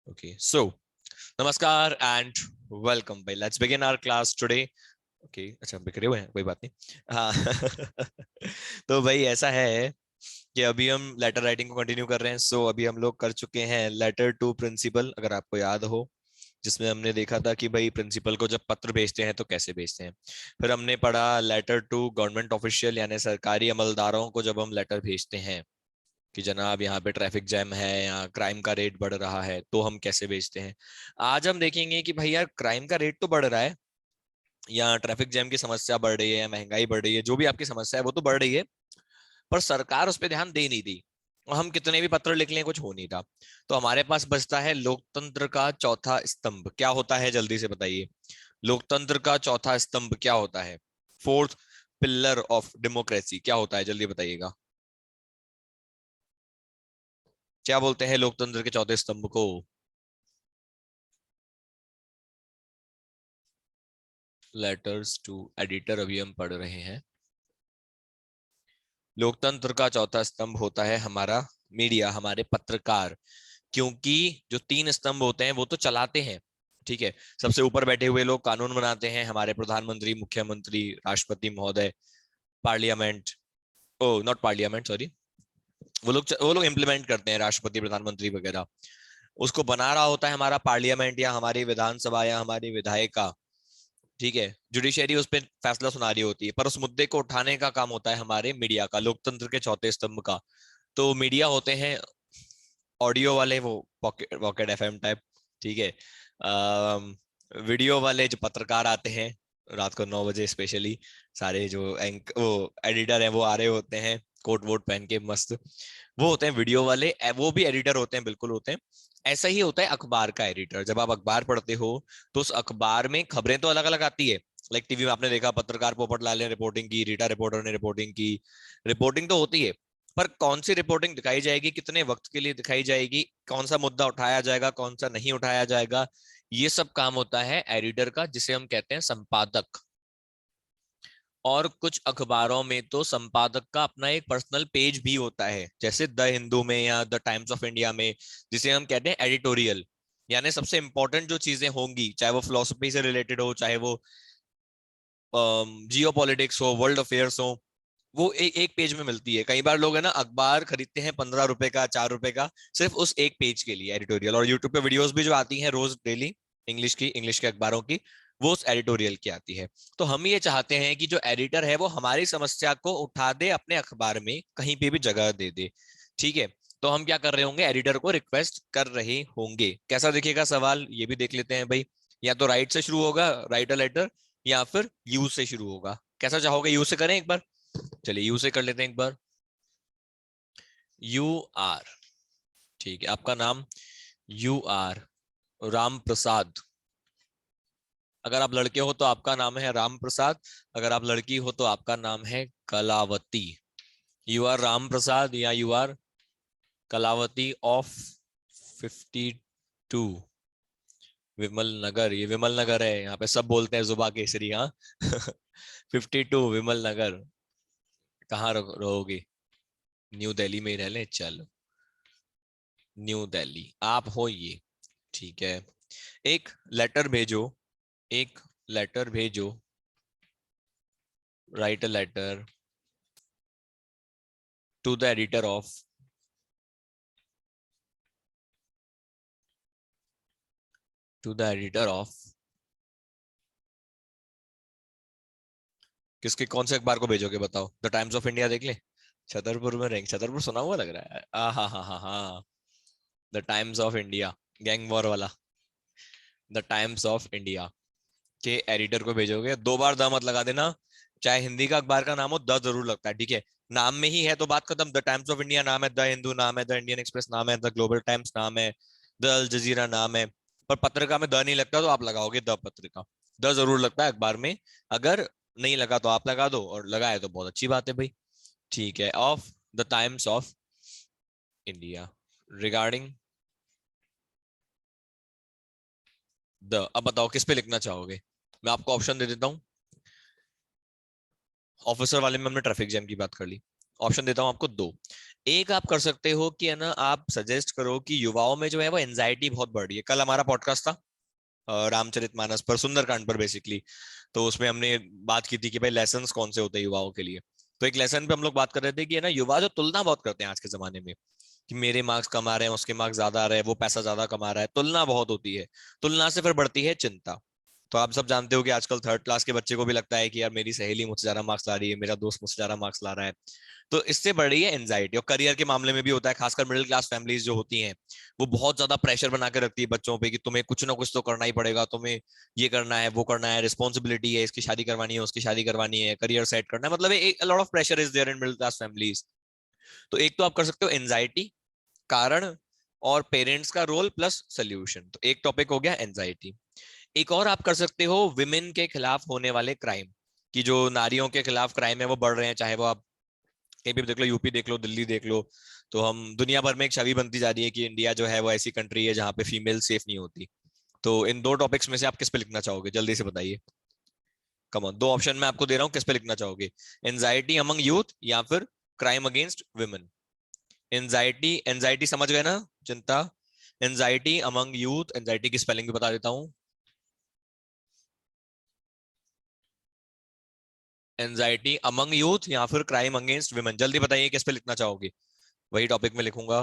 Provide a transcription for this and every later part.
Okay, so namaskar and welcome. Bhai, let's begin our class today. Okay, अच्छा बिखरे हुए हैं, कोई बात नहीं. हाँ. तो भाई ऐसा है कि अभी हम लेटर राइटिंग को कंटिन्यू कर रहे हैं. सो अभी हम लोग कर चुके हैं लेटर टू प्रिंसिपल, अगर आपको याद हो, जिसमें हमने देखा था कि भाई प्रिंसिपल को जब पत्र भेजते हैं तो कैसे भेजते हैं. फिर हमने पढ़ा लेटर टू गवर्नमेंट ऑफिशियल, यानी सरकारी अमलदारों को जब हम लेटर भेजते हैं कि जनाब यहाँ पे ट्रैफिक जैम है या क्राइम का रेट बढ़ रहा है, तो हम कैसे भेजते हैं. आज हम देखेंगे कि भाई यार क्राइम का रेट तो बढ़ रहा है या ट्रैफिक जैम की समस्या बढ़ रही है या महंगाई बढ़ रही है, जो भी आपकी समस्या है वो तो बढ़ रही है, पर सरकार उस पर ध्यान दे नहीं दी. और हम कितने भी पत्र लिख लें कुछ हो नहीं था. तो हमारे पास बचता है लोकतंत्र का चौथा स्तंभ. क्या होता है जल्दी से बताइए. लोकतंत्र का चौथा स्तंभ क्या होता है. फोर्थ पिलर ऑफ डेमोक्रेसी क्या होता है, जल्दी बताइएगा. क्या बोलते हैं लोकतंत्र के चौथे स्तंभ को. लेटर्स टू एडिटर अभी हम पढ़ रहे हैं. लोकतंत्र का चौथा स्तंभ होता है हमारा मीडिया, हमारे पत्रकार. क्योंकि जो तीन स्तंभ होते हैं वो तो चलाते हैं, ठीक है. सबसे ऊपर बैठे हुए लोग कानून बनाते हैं, हमारे प्रधानमंत्री, मुख्यमंत्री, राष्ट्रपति महोदय. Parliament, oh not parliament, sorry. वो लोग इम्प्लीमेंट करते हैं, राष्ट्रपति, प्रधानमंत्री वगैरह. उसको बना रहा होता है हमारा पार्लियामेंट या हमारी विधानसभा या हमारी विधायिका, ठीक है. जुडिशियरी उस पर फैसला सुना रही होती है, पर उस मुद्दे को उठाने का काम होता है हमारे मीडिया का, लोकतंत्र के चौथे स्तंभ का. तो मीडिया होते हैं ऑडियो वाले, वो पॉकेट पॉकेट एफएम टाइप, ठीक है. वीडियो वाले जो पत्रकार आते हैं रात को 9 बजे स्पेशली, सारे जो वो एडिटर हैं वो आ रहे होते हैं कोट वोट पहन के मस्त. वो होते हैं वीडियो वाले, वो भी एडिटर होते हैं, बिल्कुल होते हैं. ऐसा ही होता है अखबार का एडिटर. जब आप अखबार पढ़ते हो तो उस अखबार में खबरें तो अलग अलग आती है. लाइक टीवी में आपने देखा पत्रकार पोपटलाल ने रिपोर्टिंग की, रीटा रिपोर्टर ने रिपोर्टिंग की. रिपोर्टिंग तो होती है, पर कौन सी रिपोर्टिंग दिखाई जाएगी, कितने वक्त के लिए दिखाई जाएगी, कौन सा मुद्दा उठाया जाएगा, कौन सा नहीं उठाया जाएगा, ये सब काम होता है एडिटर का, जिसे हम कहते हैं संपादक. और कुछ अखबारों में तो संपादक का अपना एक पर्सनल पेज भी होता है, जैसे द हिंदू में या द टाइम्स ऑफ इंडिया में, जिसे हम कहते हैं एडिटोरियल. यानी सबसे इंपॉर्टेंट जो चीजें होंगी, चाहे वो फिलोसफी से रिलेटेड हो, चाहे वो जियो पॉलिटिक्स हो, वर्ल्ड अफेयर्स हो, वो एक पेज में मिलती है. कई बार लोग है ना अखबार खरीदते हैं 15 रुपए का, 4 रुपए का, सिर्फ उस एक पेज के लिए, एडिटोरियल. और यूट्यूब पे वीडियोस भी जो आती हैं रोज डेली, इंग्लिश के अखबारों की, वो उस एडिटोरियल की आती है. तो हम ये चाहते हैं कि जो एडिटर है वो हमारी समस्या को उठा दे, अपने अखबार में कहीं पे भी जगह दे दे, ठीक है. तो हम क्या कर रहे होंगे, एडिटर को रिक्वेस्ट कर रहे होंगे. कैसा दिखेगा सवाल, ये भी देख लेते हैं भाई. या तो राइट से शुरू होगा, राइट अ लेटर, या फिर यू से शुरू होगा. कैसा चाहोगे, यू से करें एक बार. चलिए यू से कर लेते हैं एक बार. यू आर, ठीक है. आपका नाम यू आर राम प्रसाद. अगर आप लड़के हो तो आपका नाम है राम प्रसाद, अगर आप लड़की हो तो आपका नाम है कलावती. यू आर राम प्रसाद या यू आर कलावती ऑफ 52 विमल नगर. ये विमल नगर है, यहाँ पे सब बोलते हैं जुबा केसरी. हाँ. 52 विमल नगर. कहाँ रहोगे. न्यू दिल्ली में ही रह ले, चलो. न्यू दिल्ली आप हो ये, ठीक है. एक लेटर भेजो, एक लेटर भेजो. Write a letter to the editor of, to the editor of. किसके, कौन से अखबार को भेजोगे बताओ. द टाइम्स ऑफ इंडिया देख ले. छतरपुर में रहेंगे, छतरपुर सुना हुआ लग रहा है. हा हा हा हा. The times of India, gang war वाला. द टाइम्स ऑफ इंडिया के एडिटर को भेजोगे. 2 बार द मत लगा देना. चाहे हिंदी का अखबार का नाम हो, द जरूर लगता है, ठीक है. नाम में ही है तो बात खत्म. द टाइम्स ऑफ इंडिया नाम है, द हिंदू नाम है, द इंडियन एक्सप्रेस नाम है, द ग्लोबल टाइम्स नाम है, द अल जजीरा नाम है. पर पत्रिका में द नहीं लगता, तो आप लगाओगे द पत्रिका. द जरूर लगता है अखबार में. अगर नहीं लगा तो आप लगा दो, और लगा है तो बहुत अच्छी बात है भाई, ठीक है. Of the times of India regarding the. अब बताओ किस पे लिखना चाहोगे. मैं आपको ऑप्शन दे देता हूं. ऑफिसर वाले में हमने ट्रैफिक जैम की बात कर ली. ऑप्शन देता हूं आपको दो। एक आप कर सकते हो कि है ना, आप सजेस्ट करो कि युवाओं में जो है वो एंजाइटी बहुत बढ़ रही है। कल हमारा पॉडकास्ट था रामचरितमानस पर, सुंदरकांड पर बेसिकली। तो उसमें हमने बात की थी कि भाई लेसन्स कौन से होते हैं युवाओं के लिए। तो एक लेसन पे हम लोग बात कर रहे थे कि है ना, युवा जो तुलना बहुत करते हैं आज के जमाने में, कि मेरे मार्क्स कम आ रहे हैं, उसके मार्क्स ज्यादा आ रहे हैं, वो पैसा ज्यादा कमा रहा है, तुलना बहुत होती है। तुलना से फिर बढ़ती है चिंता। तो आप सब जानते हो कि आजकल थर्ड क्लास के बच्चे को भी लगता है कि यार मेरी सहेली मुझसे ज्यादा मार्क्स ला रही है, मेरा दोस्त मुझसे ज्यादा मार्क्स ला रहा है। तो इससे बढ़ रही है एंजाइटी। और करियर के मामले में भी होता है, खासकर मिडिल क्लास फैमिलीज जो होती हैं, वो बहुत ज्यादा प्रेशर बना के रखती है बच्चों पे कि तुम्हें कुछ ना कुछ तो करना ही पड़ेगा, तुम्हें ये करना है, वो करना है, रिस्पॉन्सिबिलिटी है, इसकी शादी करवानी है, उसकी शादी करवानी है, करियर सेट करना है, मतलब एक lot of pressure is there in middle class families. तो एक तो आप कर सकते हो एंजाइटी, कारण और पेरेंट्स का रोल प्लस सोल्यूशन। तो एक टॉपिक हो गया एंजाइटी। एक और आप कर सकते हो विमेन के खिलाफ होने वाले क्राइम, कि जो नारियों के खिलाफ क्राइम है वो बढ़ रहे हैं, चाहे वो आप कहीं भी देख लो, यूपी देख लो, दिल्ली देख लो। तो हम दुनिया भर में एक छवि बनती जा रही है कि इंडिया जो है वो ऐसी कंट्री है जहां पे फीमेल सेफ नहीं होती। तो इन दो टॉपिक्स में से आप किस पे लिखना चाहोगे, जल्दी से बताइए। कम ऑन, दो ऑप्शन मैं आपको दे रहा हूँ, किस पे लिखना चाहोगे? एंजाइटी अमंग यूथ या फिर crime against women? Anxiety, anxiety समझ गए ना, चिंता। एंजाइटी अमंग यूथ, एंजाइटी की स्पेलिंग भी बता देता हूँ। एंजाइटी अमंग यूथ या फिर क्राइम अगेंस्ट वुमेन, जल्दी बताइए किस पे लिखना चाहोगे। वही टॉपिक में लिखूंगा।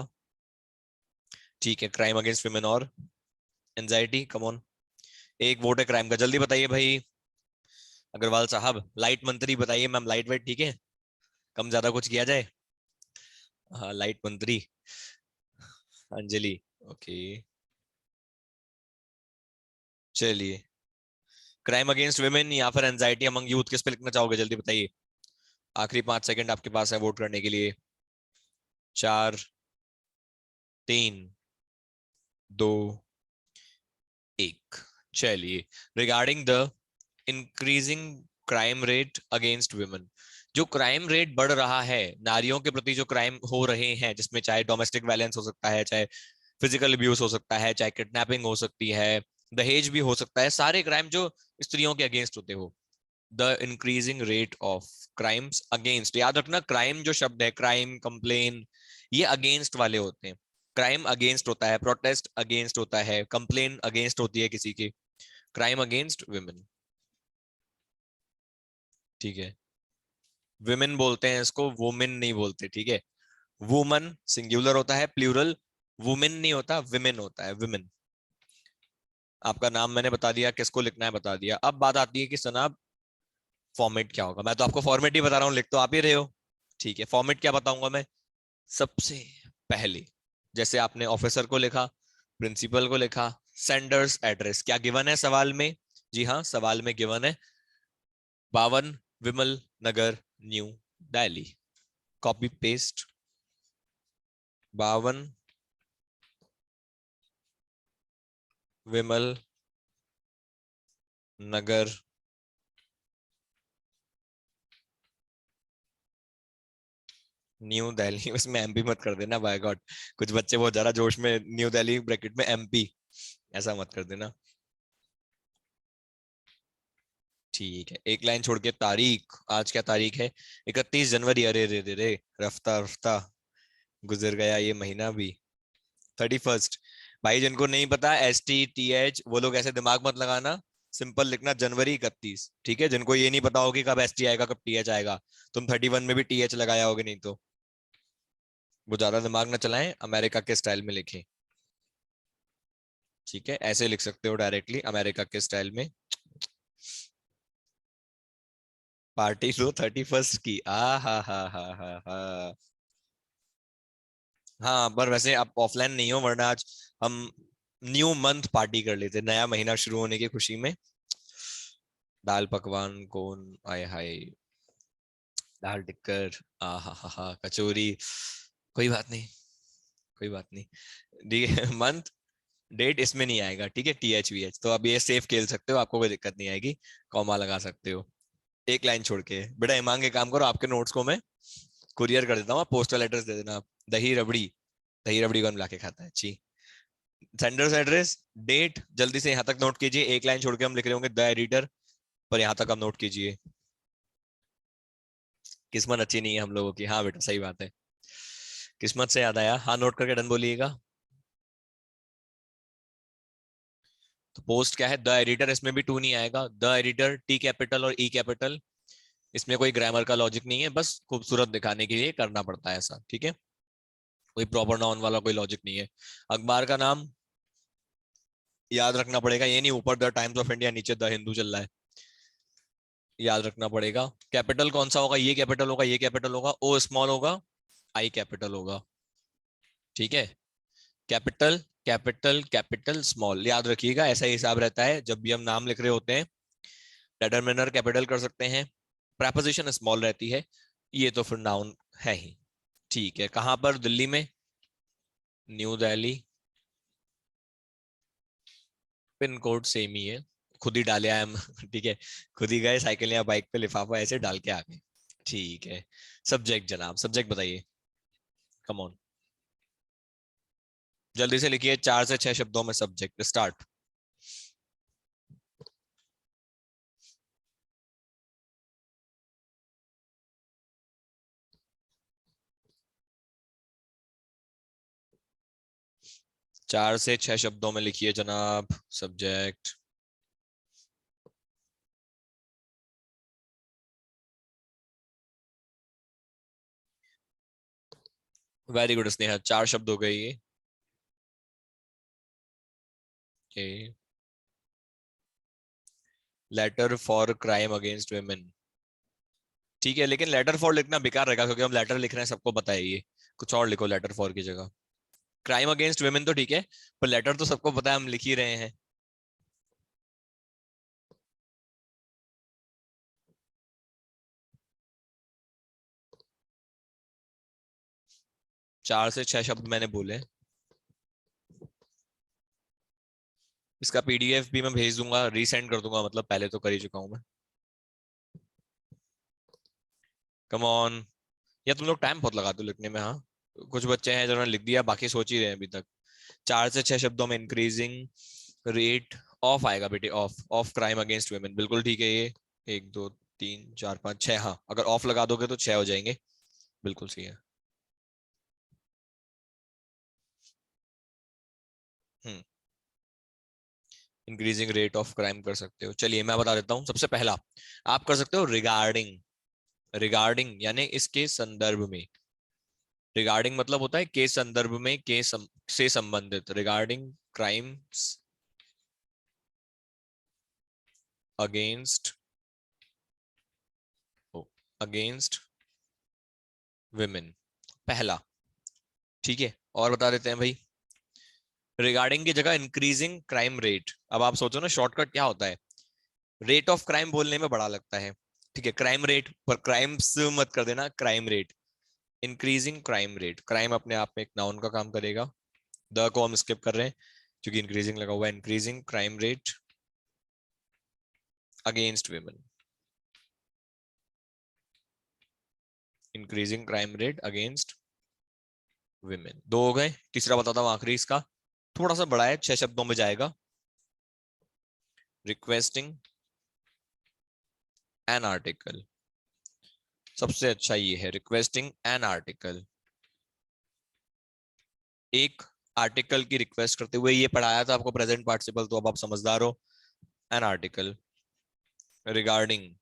ठीक है, क्राइम अगेंस्ट वुमेन और एंजाइटी, कम ऑन। एक वोट है क्राइम का, जल्दी बताइए भाई। अग्रवाल साहब, लाइट मंत्री बताइए, मैम लाइट वेट ठीक है, कम ज्यादा कुछ किया जाए। हाँ लाइट मंत्री, अंजलि। ओके, चलिए। क्राइम अगेंस्ट वुमेन या फिर एंजाइटी अमंग यूथ, किस पे लिखना चाहोगे, जल्दी बताइए। आखिरी 5 सेकंड आपके पास है वोट करने के लिए। 4, 3, 2, 1। चलिए, regarding the increasing crime rate against women, जो क्राइम रेट बढ़ रहा है, नारियों के प्रति जो क्राइम हो रहे हैं, जिसमें चाहे डोमेस्टिक वायलेंस हो सकता है, चाहे फिजिकल अब्यूज हो सकता है, चाहे किडनैपिंग हो सकती है, दहेज भी हो सकता है, सारे क्राइम जो स्त्रियों के अगेंस्ट होते हो। The increasing rate of crimes against, याद रखना क्राइम जो शब्द है, क्राइम, कंप्लेन, ये अगेंस्ट वाले होते हैं। क्राइम अगेंस्ट होता है, प्रोटेस्ट अगेंस्ट होता है, कंप्लेन अगेंस्ट होती है किसी की, क्राइम अगेंस्ट वुमेन। ठीक है, विमेन बोलते हैं इसको, वुमेन नहीं बोलते, ठीक है। वुमन सिंगुलर होता है, प्लूरल वुमेन नहीं होता, विमेन होता है, विमेन। आपका नाम मैंने बता दिया, किसको लिखना है बता दिया। अब बात आती है कि जनाब फॉर्मेट क्या होगा। मैं तो आपको फॉर्मेट ही बता रहा हूँ, लिख तो आप ही रहे हो। ठीक है, फॉर्मेट क्या बताऊंगा मैं। सबसे पहले, जैसे आपने ऑफिसर को लिखा, प्रिंसिपल को लिखा, सेंडर्स एड्रेस क्या गिवन है सवाल में? जी हाँ, सवाल में गिवन है 52 विमल नगर, न्यू दिल्ली। कॉपी पेस्ट, 52 विमल नगर, न्यू दिल्ली। उसमें एमपी मत कर देना बाय गॉड, कुछ बच्चे बहुत ज्यादा जोश में न्यू दिल्ली ब्रैकेट में एमपी, ऐसा मत कर देना। ठीक है, एक लाइन छोड़ के तारीख, आज क्या तारीख है? 31 जनवरी। अरे रे रे रे, रफ्ता रफ्ता गुजर गया ये महीना भी। 31। भाई जिनको नहीं पता STTH, वो लोग ऐसे दिमाग मत लगाना, सिंपल लिखना जनवरी 31, ठीक है। जिनको ये नहीं पता होगी कब ST आएगा कब TH आएगा, तुम 31 में भी TH लगाया होगे, नहीं तो वो ज्यादा दिमाग ना चलाएं, अमेरिका के स्टाइल में लिखें। ठीक है, ऐसे लिख सकते हो डायरेक्टली अमेरिका के स्टाइल में। पार्टी लो 31 की, आ हा। हाँ, पर वैसे आप ऑफलाइन नहीं हो, वरना आज हम न्यू मंथ पार्टी कर लेते, नया महीना शुरू होने की खुशी में। दाल पकवान कौन आए हाय, दाल टिक्कर, आ हा कचौरी। कोई बात नहीं, कोई बात नहीं। ठीक है, मंथ डेट इसमें नहीं आएगा, ठीक है, TH VH तो अब ये सेफ खेल सकते हो, आपको कोई दिक्कत नहीं आएगी। कॉमा लगा सकते हो एक लाइन छोड़ के। बेटा ईमान के काम करो, आपके नोट्स को मैं कुरियर कर देता हूँ, पोस्टल एड्रेस दे देना आप। दही रबड़ी, दही रबड़ी कौन ला के खाता है, छी। सेंडर्स एड्रेस, डेट जल्दी से यहाँ तक नोट कीजिए, एक लाइन छोड़ के हम लिख रहे होंगे द एडिटर, पर यहाँ तक आप नोट कीजिए। किस्मत अच्छी नहीं है हम लोगों की। हाँ बेटा सही बात है। किस्मत से याद आया, हाँ नोट करके डन बोलिएगा। तो पोस्ट क्या है, द एडिटर, इसमें भी टू नहीं आएगा। द एडिटर, टी कैपिटल और ई कैपिटल, इसमें कोई ग्रामर का लॉजिक नहीं है, बस खूबसूरत दिखाने के लिए करना पड़ता है ऐसा, ठीक है। कोई प्रॉपर नाउन वाला कोई लॉजिक नहीं है। अखबार का नाम याद रखना पड़ेगा, ये नहीं ऊपर द टाइम्स ऑफ इंडिया नीचे द हिंदू चल रहा है, याद रखना पड़ेगा। कैपिटल कौन सा होगा, ये कैपिटल होगा, ये कैपिटल होगा, ओ स्मॉल होगा, आई कैपिटल होगा, ठीक है। कैपिटल कैपिटल कैपिटल स्मॉल, याद रखिएगा ऐसा ही हिसाब रहता है जब भी हम नाम लिख रहे होते हैं। डिटरमिनर कैपिटल कर सकते हैं, प्रेपोजिशन स्मॉल रहती है, ये तो फिर नाउन है ही, ठीक है। कहां पर, दिल्ली में, New Delhi, pin code same ही है, खुद ही डाले आए हम ठीक है, खुद ही गए साइकिल या बाइक पे लिफाफा ऐसे डाल के आ गए, ठीक है। सब्जेक्ट जनाब, सब्जेक्ट बताइए, कम ऑन, जल्दी से लिखिए 4 से 6 शब्दों में सब्जेक्ट, स्टार्ट। चार से छह शब्दों में लिखिए जनाब सब्जेक्ट। वेरी गुड स्नेहा, 4 शब्द हो गए ये। Letter for crime against women, ठीक है, लेकिन लेटर फॉर लिखना बेकार रहेगा क्योंकि हम लेटर लिख रहे हैं, सबको पता है ये। कुछ और लिखो लेटर फॉर की जगह। क्राइम अगेंस्ट वुमेन तो ठीक है, पर लेटर तो सबको पता है, हम लिख ही रहे हैं। 4 से 6 शब्द मैंने बोले। इसका पीडीएफ भी मैं भेज दूंगा, रीसेंड कर दूंगा, मतलब पहले तो कर ही चुका हूं मैं। कम ऑन, या तुम लोग टाइम बहुत लगाते हो लिखने में, हाँ। कुछ बच्चे हैं जिन्होंने लिख दिया, बाकी सोच ही रहे हैं अभी तक। 4 से 6 शब्दों में इंक्रीजिंग रेट ऑफ आएगा बेटे, ऑफ क्राइम अगेंस्ट वुमेन, बिल्कुल ठीक है ये। 1 2 3 4 5 6, हाँ अगर ऑफ लगा दोगे तो 6 हो जाएंगे, बिल्कुल सही है। हम्म, इंक्रीजिंग रेट ऑफ क्राइम कर सकते हो। चलिए मैं बता देता हूँ, सबसे पहला आप कर सकते हो रिगार्डिंग। रिगार्डिंग यानी इसके संदर्भ में, रिगार्डिंग मतलब होता है के संदर्भ में, से संबंधित। Regarding crimes against, against women, पहला, ठीक है। और बता देते हैं भाई, रिगार्डिंग की जगह इंक्रीजिंग क्राइम रेट। अब आप सोचो ना शॉर्टकट क्या होता है, रेट ऑफ क्राइम बोलने में बड़ा लगता है, ठीक है, क्राइम रेट पर क्राइम्स मत कर देना, crime rate. Increasing crime rate, crime अपने आप में एक नाउन का काम करेगा, द को हम स्किप कर रहे हैं क्योंकि इंक्रीजिंग लगा हुआ है। Increasing crime rate against women, increasing crime rate against women, दो हो गए। तीसरा बताता हूँ आखिरी इसका, थोड़ा सा बड़ा है, 6 शब्दों में जाएगा। रिक्वेस्टिंग एन आर्टिकल, सबसे अच्छा ये है, रिक्वेस्टिंग एन आर्टिकल, एक आर्टिकल की रिक्वेस्ट करते हुए। ये पढ़ाया था आपको प्रेजेंट पार्टिसिपल, तो अब आप समझदार हो। एन आर्टिकल, रिगार्डिंग,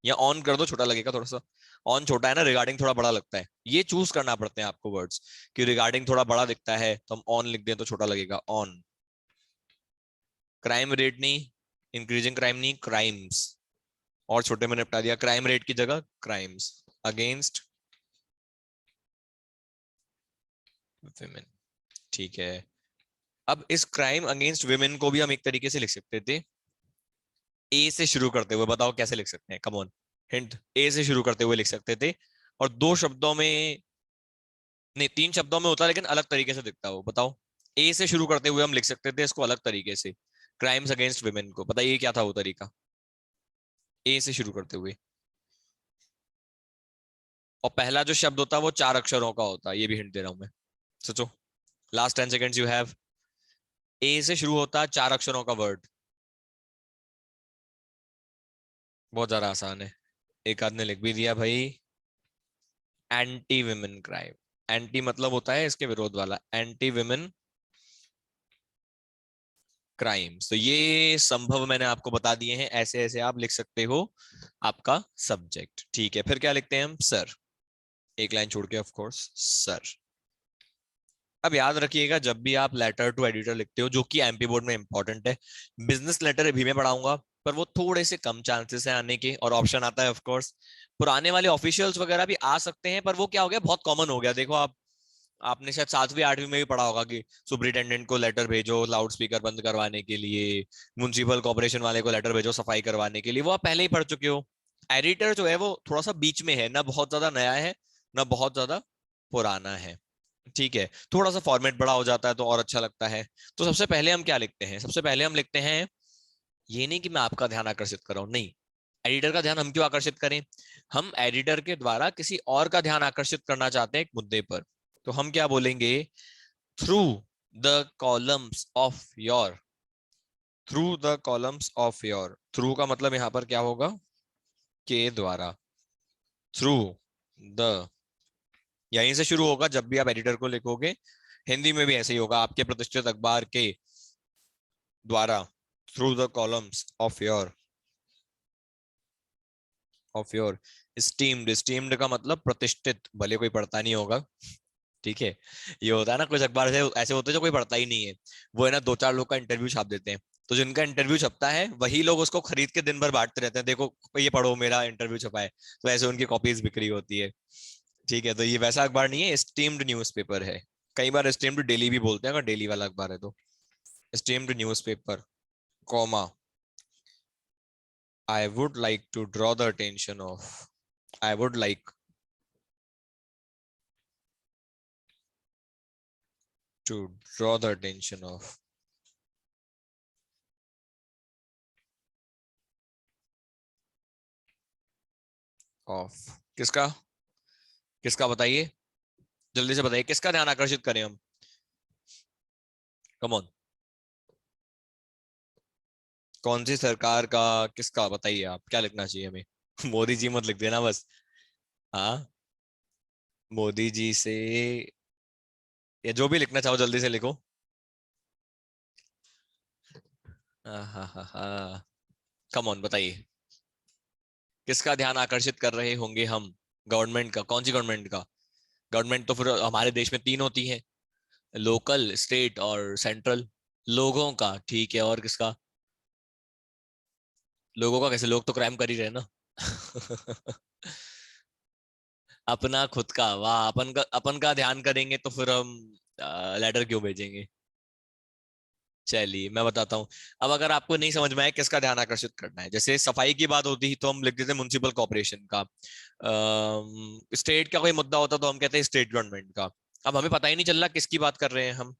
या ऑन कर दो, छोटा लगेगा थोड़ा सा, ऑन छोटा है ना, रिगार्डिंग थोड़ा बड़ा लगता है, ये चूज करना पड़ते हैं आपको वर्ड्स, कि रिगार्डिंग थोड़ा बड़ा दिखता है तो हम ऑन लिख दें तो छोटा लगेगा, ऑन। क्राइम रेट नहीं, इंक्रीजिंग क्राइम नहीं, क्राइम्स, और छोटे में निपटा दिया, क्राइम रेट की जगह क्राइम्स अगेंस्ट विमेन, ठीक है। अब इस क्राइम अगेंस्ट विमेन को भी हम एक तरीके से लिख सकते थे, ए से शुरू करते हुए, बताओ कैसे लिख सकते हैं, कम ऑन, हिंट, ए से शुरू करते हुए लिख सकते थे, और 2 शब्दों में, नहीं 3 शब्दों में होता, लेकिन अलग तरीके से दिखता हो, बताओ। ए से शुरू करते हुए हम लिख सकते थे इसको अलग तरीके से, क्राइम्स अगेंस्ट वुमेन को, बताइए क्या था वो तरीका, ए से शुरू करते हुए। और पहला जो शब्द होता है वो 4 अक्षरों का होता है, ये भी हिंट दे रहा हूं मैं, सोचो, लास्ट 10 सेकेंड्स यू हैव। ए से शुरू होता है 4 अक्षरों का वर्ड, बहुत ज्यादा आसान है, एक आदमी लिख भी दिया भाई। एंटी विमेन क्राइम, एंटी मतलब होता है इसके विरोध वाला, एंटी विमेन क्राइम्स। तो ये संभव मैंने आपको बता दिए हैं, ऐसे ऐसे आप लिख सकते हो आपका सब्जेक्ट। ठीक है, फिर क्या लिखते हैं हम? सर, एक लाइन छोड़ के, ऑफ कोर्स सर। अब याद रखिएगा, जब भी आप लेटर टू एडिटर लिखते हो, जो कि एमपी बोर्ड में इंपॉर्टेंट है, बिजनेस लेटर भी मैं पढ़ाऊंगा, पर वो थोड़े से कम चांसेस है आने के, और ऑप्शन आता है ऑफ कोर्स। पुराने वाले ऑफिशियल्स वगैरह भी आ सकते हैं, पर वो क्या हो गया, बहुत कॉमन हो गया। देखो आप, आपने शायद 7वीं 8वीं में भी पढ़ा होगा कि सुपरिटेंडेंट को लेटर भेजो लाउड स्पीकर बंद करवाने के लिए, म्युनिसिपल कॉर्पोरेशन वाले को लेटर भेजो सफाई करवाने के लिए, वो आप पहले ही पढ़ चुके हो। एडिटर जो है वो थोड़ा सा बीच में है, ना बहुत ज्यादा नया है ना बहुत ज्यादा पुराना है। ठीक है, थोड़ा सा फॉर्मेट बड़ा हो जाता है तो और अच्छा लगता है। तो सबसे पहले हम क्या लिखते हैं? सबसे पहले हम लिखते हैं, ये नहीं कि मैं आपका ध्यान आकर्षित कर रहा हूं, नहीं, एडिटर का ध्यान हम क्यों आकर्षित करें? हम एडिटर के द्वारा किसी और का ध्यान आकर्षित करना चाहते हैं एक मुद्दे पर। तो हम क्या बोलेंगे? Through the columns of your, through the columns of your. Through का मतलब यहां पर क्या होगा? के द्वारा, थ्रू द, यहीं से शुरू होगा जब भी आप एडिटर को लिखोगे। हिंदी में भी ऐसे ही होगा, आपके प्रतिष्ठित अखबार के द्वारा, through the columns of your steamed. Steamed का मतलब प्रतिष्ठित, भले कोई पढ़ता नहीं होगा। ठीक है, ये होता है ना कुछ अखबार से ऐसे होते हैं जो कोई पढ़ता ही नहीं है, वो है ना 2 4 लोग का इंटरव्यू छाप देते हैं। तो जिनका इंटरव्यू छपता है वही लोग उसको खरीद के दिन भर बांटते रहते हैं, देखो ये पढ़ो मेरा इंटरव्यू छपा है, तो ऐसे उनकी कॉपीज बिक्री होती है। ठीक है, तो ये वैसा अखबार नहीं है, स्टीम्ड न्यूज़पेपर है। कई बार स्टीम्ड डेली भी बोलते हैं अगर डेली वाला अखबार है तो। Steamed newspaper, comma, I would like to draw the attention of, I would like to draw the attention of किसका? किसका बताइए, जल्दी से बताइए, किसका ध्यान आकर्षित करें हम? कम ऑन, कौन सी सरकार का, किसका बताइए, आप क्या लिखना चाहिए हमें? मोदी जी मत लिख देना बस। हाँ, मोदी जी से, या जो भी लिखना चाहो जल्दी से लिखो। हाँ हाँ हाँ, कम ऑन बताइए, किसका ध्यान आकर्षित कर रहे होंगे हम? गवर्नमेंट का, कौन सी गवर्नमेंट का? गवर्नमेंट तो फिर हमारे देश में 3 होती है, लोकल, स्टेट और सेंट्रल। लोगों का, ठीक है, और किसका? लोगों का कैसे, लोग तो क्राइम कर ही रहे ना। अपना खुद का, वाह, अपन का ध्यान करेंगे तो फिर हम लेटर क्यों भेजेंगे? चलिए मैं बताता हूँ। अब अगर आपको नहीं समझ में आए किसका ध्यान आकर्षित करना है, जैसे सफाई की बात होती है तो हम लिख देते हैं म्युनिसिपल कॉर्पोरेशन का। स्टेट का कोई मुद्दा होता तो हम कहते हैं स्टेट गवर्नमेंट का। अब हमें पता ही नहीं चल रहा किसकी बात कर रहे हैं हम,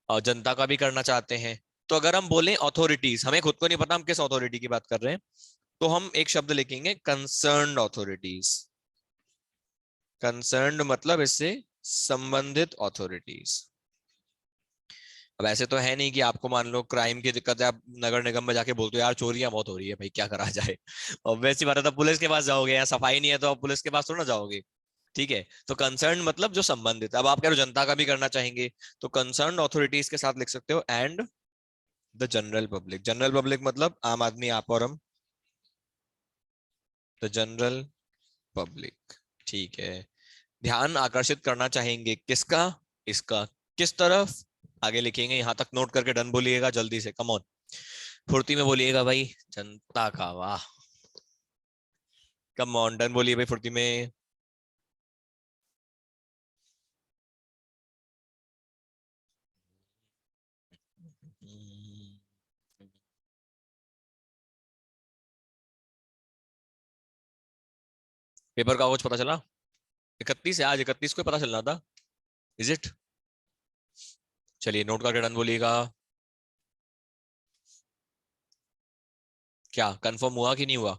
और जनता का भी करना चाहते हैं। तो अगर हम बोलें अथॉरिटीज, हमें खुद को नहीं पता हम किस अथॉरिटी की बात कर रहे हैं, तो हम एक शब्द लिखेंगे, कंसर्न्ड अथॉरिटीज। कंसर्न्ड मतलब इससे संबंधित अथॉरिटीज। अब ऐसे तो है नहीं कि आपको मान लो क्राइम की दिक्कत है, आप नगर निगम में जाके बोलते हो यार चोरियां बहुत हो रही है भाई, क्या करा जाए? ऑब्वियस सी बात है, तो पुलिस के पास जाओगे, या सफाई नहीं है तो आप पुलिस के पास थोड़ा ना जाओगे। ठीक है, तो कंसर्न मतलब जो संबंधित, अब आप कह रहे हो जनता का भी करना चाहेंगे, तो कंसर्न अथॉरिटीज के साथ लिख सकते हो and the general public. General public मतलब आम आदमी, आप और हम, द जनरल पब्लिक। ठीक है, ध्यान आकर्षित करना चाहेंगे किसका? इसका। किस तरफ? आगे लिखेंगे, यहां तक नोट करके डन बोलिएगा जल्दी से, कम ऑन, फुर्ती में बोलिएगा भाई, जनता का, वाह, कम ऑन, डन बोलिए भाई फुर्ती में। पेपर का कुछ पता चला? 31 है आज, 31 को ही पता चलना था। Is it? चलिए नोट करके डन बोलिएगा। क्या कंफर्म हुआ कि नहीं हुआ?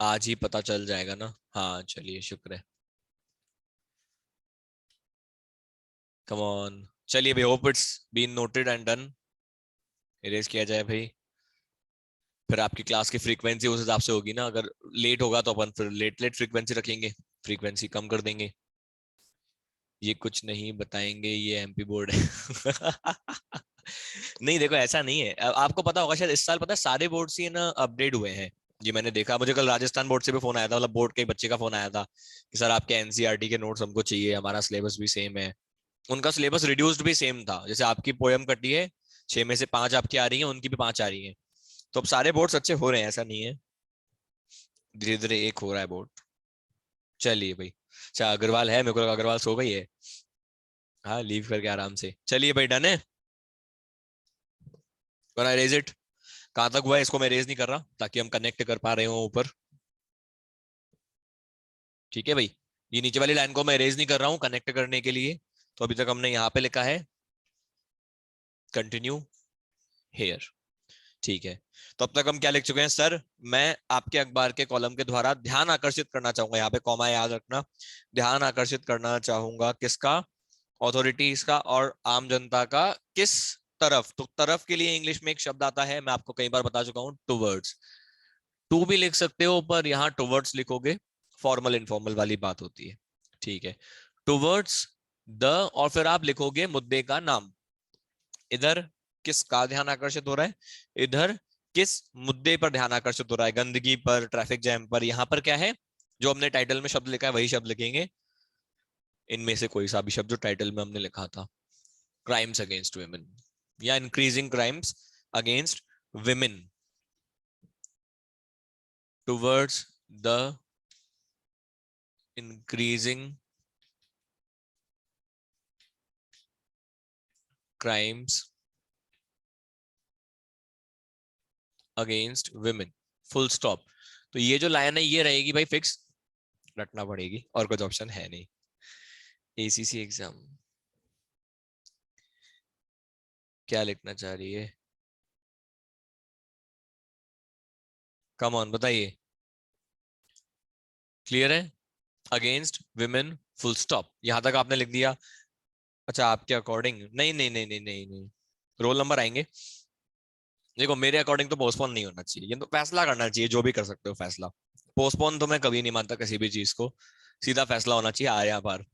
आज ही पता चल जाएगा ना? हाँ चलिए, शुक्र है। कम ऑन, चलिए भाई, hope it's been noted and done. Erase किया जाए भाई। फिर आपकी क्लास की फ्रीक्वेंसी उस हिसाब से होगी ना, अगर लेट होगा तो अपन फिर लेट लेट फ्रीक्वेंसी रखेंगे, फ्रीक्वेंसी कम कर देंगे। ये कुछ नहीं बताएंगे, ये एमपी बोर्ड है। नहीं देखो ऐसा नहीं है, आपको पता होगा शायद इस साल, पता है सारे बोर्ड ही ना अपडेट हुए हैं। ये मैंने देखा, मुझे कल राजस्थान बोर्ड से भी फोन आया था, मतलब बोर्ड के बच्चे का फोन आया था कि सर आपके एनसीईआरटी के नोट्स हमको चाहिए, हमारा सिलेबस भी सेम है। उनका सिलेबस रिड्यूस्ड भी सेम था, जैसे आपकी पोएम कटी है 6 में से 5 आपकी आ रही है, उनकी भी 5 आ रही है। तो अब सारे बोर्ड्स अच्छे हो रहे हैं, ऐसा नहीं है, धीरे धीरे एक हो रहा है बोर्ड। चलिए भाई, अच्छा अग्रवाल है, मेरे को लगा अग्रवाल सो गई है। हाँ लीव करके आराम से, चलिए भाई डन है। रेज इट, कहां तक हुआ है इसको मैं रेज नहीं कर रहा ताकि हम कनेक्ट कर पा रहे हो ऊपर। ठीक है भाई, ये नीचे वाली लाइन को मैं रेज नहीं कर रहा हूँ कनेक्ट करने के लिए। तो अभी तक हमने यहाँ पे लिखा है कंटिन्यू हेयर। ठीक है, तो अब तक हम क्या लिख चुके हैं सर? मैं आपके अखबार के कॉलम के द्वारा ध्यान आकर्षित करना चाहूंगा, यहाँ पे कॉमा याद रखना, ध्यान आकर्षित करना चाहूंगा किसका? अथॉरिटीज का और आम जनता का। किस तरफ? तो तरफ के लिए इंग्लिश में एक शब्द आता है, मैं आपको कई बार बता चुका हूं, टूवर्ड्स। टू भी लिख सकते हो, पर यहाँ टूवर्ड्स लिखोगे, फॉर्मल इनफॉर्मल वाली बात होती है। ठीक है, टूवर्ड्स द, और फिर आप लिखोगे मुद्दे का नाम। इधर किसका ध्यान आकर्षित हो रहा है? इधर किस मुद्दे पर ध्यान आकर्षित हो रहा है? गंदगी पर, ट्रैफिक जैम पर। यहाँ पर क्या है, जो हमने टाइटल में शब्द लिखा है वही शब्द लिखेंगे, इनमें से कोई सा भी शब्द जो टाइटल में हमने लिखा था। क्राइम्स अगेंस्ट वुमेन या increasing crimes against women, towards the increasing crimes against women, full stop. तो ये जो लाइन है ये रहेगी भाई फिक्स, रटना पड़ेगी, और कुछ ऑप्शन है नहीं। एसीसी एग्जाम क्या लिखना चाह रही है? कम ऑन बताइए, क्लियर है? अगेंस्ट विमेन फुल स्टॉप, यहां तक आपने लिख दिया। अच्छा आपके अकॉर्डिंग, नहीं नहीं नहीं नहीं नहीं नहीं, रोल नंबर आएंगे। देखो मेरे अकॉर्डिंग तो पोस्टपोन नहीं होना चाहिए, ये तो फैसला करना चाहिए, जो भी कर सकते हो फैसला। पोस्टपोन तो मैं कभी नहीं मानता किसी भी चीज को, सीधा फैसला होना चाहिए आया पार।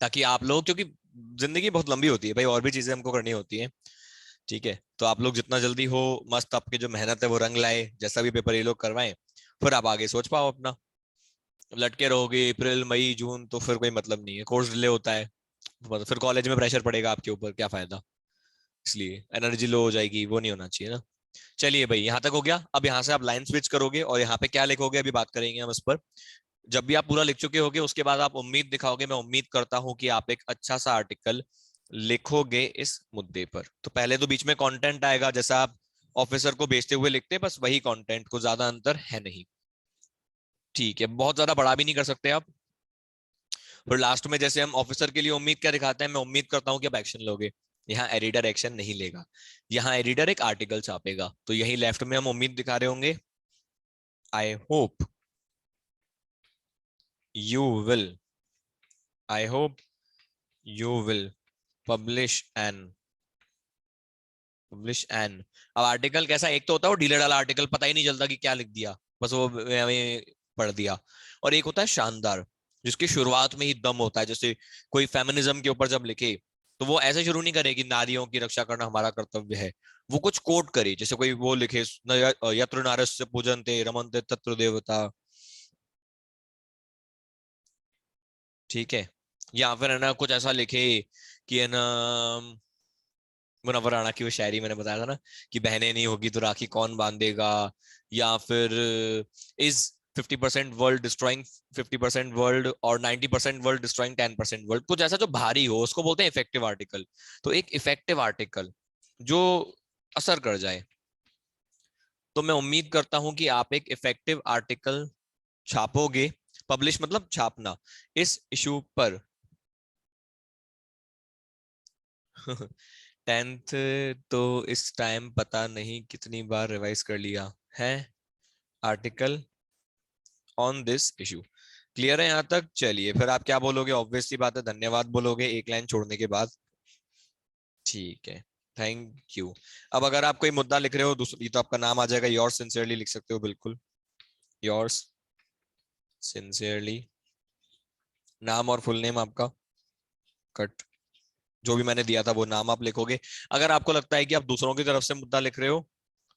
ताकि आप लोग, क्योंकि जिंदगी बहुत लंबी होती है भाई, और भी चीजें हमको करनी होती है। ठीक है, तो आप लोग जितना जल्दी हो, मस्त आपकी जो मेहनत है वो रंग लाए, जैसा भी पेपर ये लोग करवाएं, फिर आप आगे सोच पाओ अपना। लटके रहोगे अप्रैल मई जून तो फिर कोई मतलब नहीं है, कोर्स डिले होता है, फिर कॉलेज में प्रेशर पड़ेगा आपके ऊपर, क्या फायदा? इसलिए एनर्जी लो हो जाएगी, वो नहीं होना चाहिए ना। चलिए भाई यहाँ तक हो गया, अब यहाँ से आप लाइन स्विच करोगे और यहाँ पे क्या लिखोगे अभी बात करेंगे हम इस पर। जब भी आप पूरा लिख चुके होगे उसके बाद आप उम्मीद दिखाओगे, मैं उम्मीद करता हूं कि आप एक अच्छा सा आर्टिकल लिखोगे इस मुद्दे पर। तो पहले तो बीच में कंटेंट आएगा, जैसा आप ऑफिसर को भेजते हुए लिखते हैं, बस वही कंटेंट, को ज्यादा अंतर है नहीं। ठीक है, बहुत ज्यादा बड़ा भी नहीं कर सकते आप। फिर लास्ट में जैसे हम ऑफिसर के लिए उम्मीद क्या दिखाते हैं, मैं उम्मीद करता हूं कि आप एक्शन लोगे। यहाँ एडिटर एक्शन नहीं लेगा, यहाँ एडिटर एक आर्टिकल छापेगा, तो यही लेफ्ट में हम उम्मीद दिखा रहे होंगे, I hope you will, I hope you will publish an, publish an. अब आर्टिकल कैसा, एक तो होता है वो ढीला डाला आर्टिकल, पता ही नहीं चलता कि क्या लिख दिया, बस वो हमें पढ़ दिया। और एक होता है शानदार, जिसकी शुरुआत में ही दम होता है, जैसे कोई फेमिनिज्म के ऊपर जब लिखे तो वो ऐसे शुरू नहीं करे कि नारियों की रक्षा करना हमारा कर्तव्य है, वो कुछ कोट करे, जैसे कोई वो लिखे यत्र नारस्य पूजन्ते रमन्ते तत्र देवता। ठीक है, या फिर है ना कुछ ऐसा लिखे कि है ना, मुनव्वर राणा की वो शायरी मैंने बताया था ना, कि बहनें नहीं होगी तो राखी कौन बांधेगा, या फिर इज 50% वर्ल्ड डिस्ट्रॉइंग 50% वर्ल्ड और 90% वर्ल्ड डिस्ट्रॉइंग 10% वर्ल्ड, कुछ ऐसा जो भारी हो उसको बोलते हैं इफेक्टिव आर्टिकल। तो एक इफेक्टिव आर्टिकल जो असर कर जाए, तो मैं उम्मीद करता हूं कि आप एक इफेक्टिव आर्टिकल छापोगे, पब्लिश मतलब छापना, इस इशू पर। 10th तो इस टाइम पता नहीं कितनी बार रिवाइज कर लिया है, article on this issue. Clear है यहाँ तक? चलिए फिर आप क्या बोलोगे, ऑब्वियसली बात है धन्यवाद बोलोगे एक लाइन छोड़ने के बाद। ठीक है, थैंक यू। अब अगर आप कोई मुद्दा लिख रहे हो दूसरी, तो आपका नाम आ जाएगा, योर्स सिंसियरली लिख सकते हो, बिल्कुल योर्स सिंसियरली, नाम और फुल नेम आपका, कट, जो भी मैंने दिया था वो नाम आप लिखोगे। अगर आपको लगता है कि आप दूसरों की तरफ से मुद्दा लिख रहे हो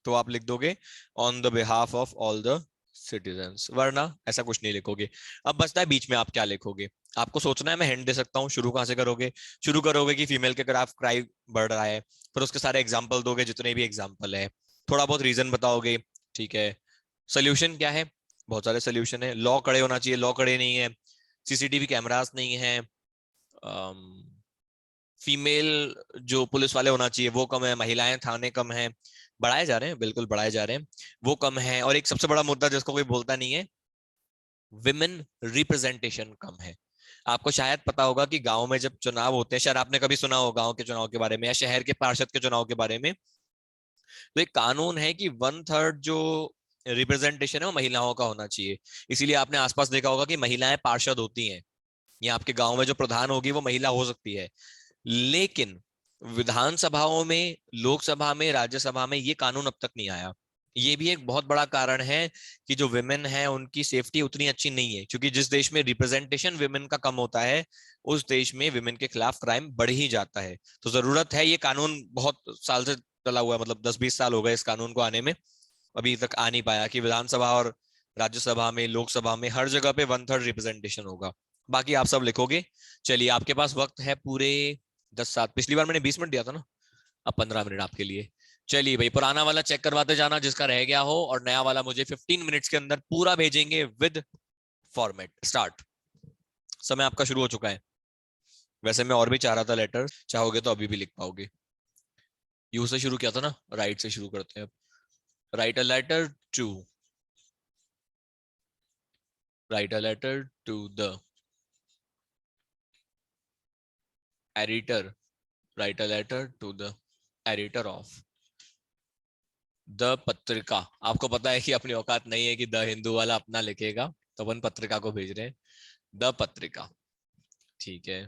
तो आप लिख दोगे on the behalf of all the citizens, वरना ऐसा कुछ नहीं लिखोगे। अब बचता है बीच में आप क्या लिखोगे। आपको सोचना है, मैं हिंट दे सकता हूँ। शुरू कहां से करोगे? शुरू करोगे कि फीमेल के खिलाफ क्राइम बढ़ रहा है, फिर उसके सारे एग्जाम्पल दोगे, जितने भी एग्जाम्पल है, थोड़ा बहुत रीजन बताओगे, ठीक है। सोल्यूशन क्या है? बहुत सारे सोल्यूशन है। लॉ कड़े होना चाहिए, लॉ कड़े नहीं है। सीसीटीवी कैमरास नहीं है। फीमेल जो पुलिस वाले होना चाहिए वो कम है, महिलाएं थाने कम है, बढ़ाए जा रहे हैं, बिल्कुल बढ़ाए जा रहे हैं, वो कम है। और एक सबसे बड़ा मुद्दा जिसको कोई बोलता नहीं है, विमेन रिप्रेजेंटेशन कम है। आपको शायद पता होगा कि गांव में जब चुनाव होते हैं, शायद आपने कभी सुना हो गांव के चुनाव के बारे में या शहर के पार्षद के चुनाव के बारे में, तो एक कानून है कि 1/3 जो रिप्रेजेंटेशन है वो महिलाओं का होना चाहिए। इसीलिए आपने आसपास देखा होगा कि महिलाएं पार्षद होती हैं, या आपके गांव में जो प्रधान होगी वो महिला हो सकती है। लेकिन विधानसभाओं में, लोकसभा में, राज्यसभा में ये कानून अब तक नहीं आया। ये भी एक बहुत बड़ा कारण है कि जो विमेन है उनकी सेफ्टी उतनी अच्छी नहीं है, क्योंकि जिस देश में रिप्रेजेंटेशन विमेन का कम होता है उस देश में विमेन के खिलाफ क्राइम बढ़ ही जाता है। तो जरूरत है, ये कानून बहुत साल से चला हुआ है, मतलब 10-20 साल हो गए इस कानून को आने में, अभी तक आ नहीं पाया कि विधानसभा और राज्यसभा में, लोकसभा में, हर जगह पे 1/3 रिप्रेजेंटेशन होगा। बाकी आप सब लिखोगे। चलिए, आपके पास वक्त है पूरे 10-7, पिछली बार मैंने 20 मिनट दिया था ना, अब 15 मिनट आपके लिए। चलिए भाई, पुराना वाला चेक करवाते जाना जिसका रह गया हो, और नया वाला मुझे 15 मिनट्स के अंदर पूरा भेजेंगे विद फॉर्मेट। स्टार्ट। समय आपका शुरू हो चुका है। वैसे मैं और भी चाह रहा था लेटर, चाहोगे तो अभी भी लिख पाओगे। यू से शुरू किया था ना, राइट से शुरू करते हैं अब। Write a letter to, write a letter to the editor, write a letter to the editor of the पत्रिका। आपको पता है कि अपनी औकात नहीं है कि द हिंदू वाला अपना लिखेगा, तो अपन पत्रिका को भेज रहे हैं, द पत्रिका, ठीक है।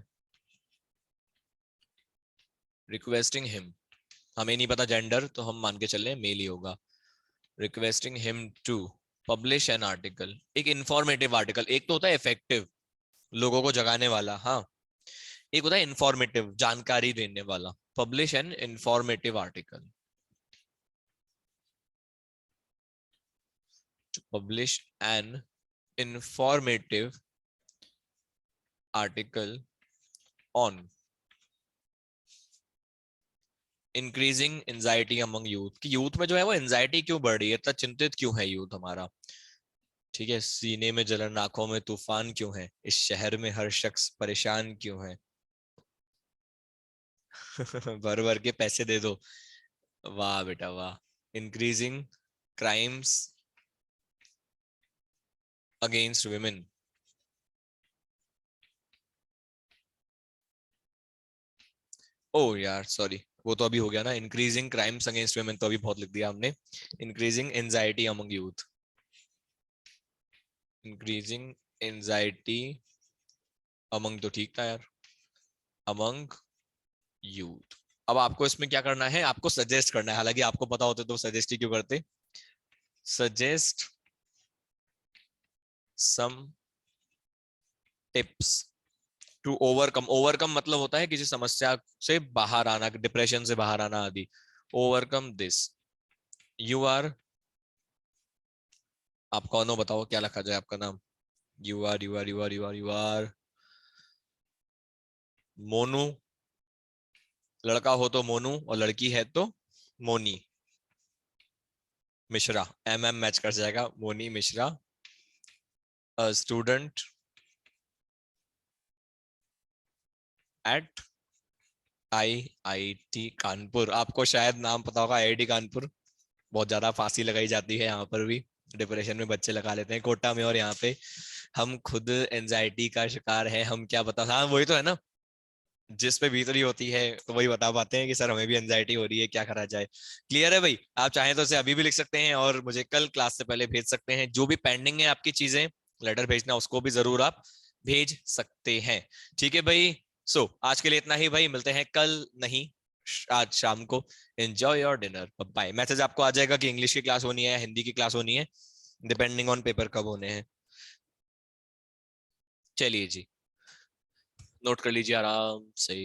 रिक्वेस्टिंग हिम, हमें नहीं पता जेंडर, तो हम मान के चल रहे हैं मेल ही होगा। Requesting him to publish an article, एक इंफॉर्मेटिव आर्टिकल। एक तो होता है इफेक्टिव, लोगों को जगाने वाला, हाँ, एक होता है इंफॉर्मेटिव, जानकारी देने वाला। Publish an informative article, publish an informative article on increasing anxiety among youth, कि यूथ में जो है वो एंजाइटी क्यों बढ़ रही है, इतना चिंतित क्यों है यूथ हमारा, ठीक है। सीने में जलन, आंखों में तूफान क्यों है, इस शहर में हर शख्स परेशान क्यों है। भर भर के पैसे दे दो, वाह बेटा वाह। इंक्रीजिंग क्राइम्स अगेंस्ट वुमेन, ओ यार सॉरी, वो तो अभी हो गया ना। इंक्रीजिंग क्राइम्स अगेंस्ट वुमेन तो अभी बहुत लिख दिया हमने। Increasing anxiety among youth, increasing anxiety among तो ठीक था यार, अमंग यूथ। अब आपको इसमें क्या करना है, आपको सजेस्ट करना है, हालांकि आपको पता होते तो सजेस्ट ही क्यों करते। Suggest some tips to overcome, overcome मतलब होता है किसी समस्या से बाहर आना, डिप्रेशन से बाहर आना आदि। ओवरकम दिस, यू आर, आप कौन हो बताओ, क्या लिखा जाए आपका नाम। You are, you are, you are, you are, you are Monu, लड़का हो तो मोनू और लड़की है तो Moni Mishra, M M match कर जाएगा, Moni Mishra, student at IIT Kanpur. आपको शायद नाम पता होगा, IIT कानपुर, बहुत ज्यादा फांसी लगाई जाती है यहाँ पर भी, डिप्रेशन में बच्चे लगा लेते हैं कोटा में, और यहाँ पे हम खुद एंजाइटी का शिकार है, हम क्या बता, हाँ वही तो है ना, जिस पे भीतरी होती है तो वही बता पाते हैं कि सर हमें भी एंजाइटी हो रही है, क्या करा जाए। क्लियर है भाई? आप चाहें तो इसे अभी भी लिख सकते हैं और मुझे कल क्लास से पहले भेज सकते हैं। जो भी पेंडिंग है आपकी चीजें, लेटर भेजना, उसको भी जरूर आप भेज सकते हैं, ठीक है भाई। सो आज के लिए इतना ही भाई, मिलते हैं कल, नहीं आज शाम को। Enjoy your dinner, bye. Message आपको आ जाएगा कि इंग्लिश की क्लास होनी है या हिंदी की क्लास होनी है, डिपेंडिंग ऑन पेपर कब होने हैं। चलिए जी, नोट कर लीजिए आराम से।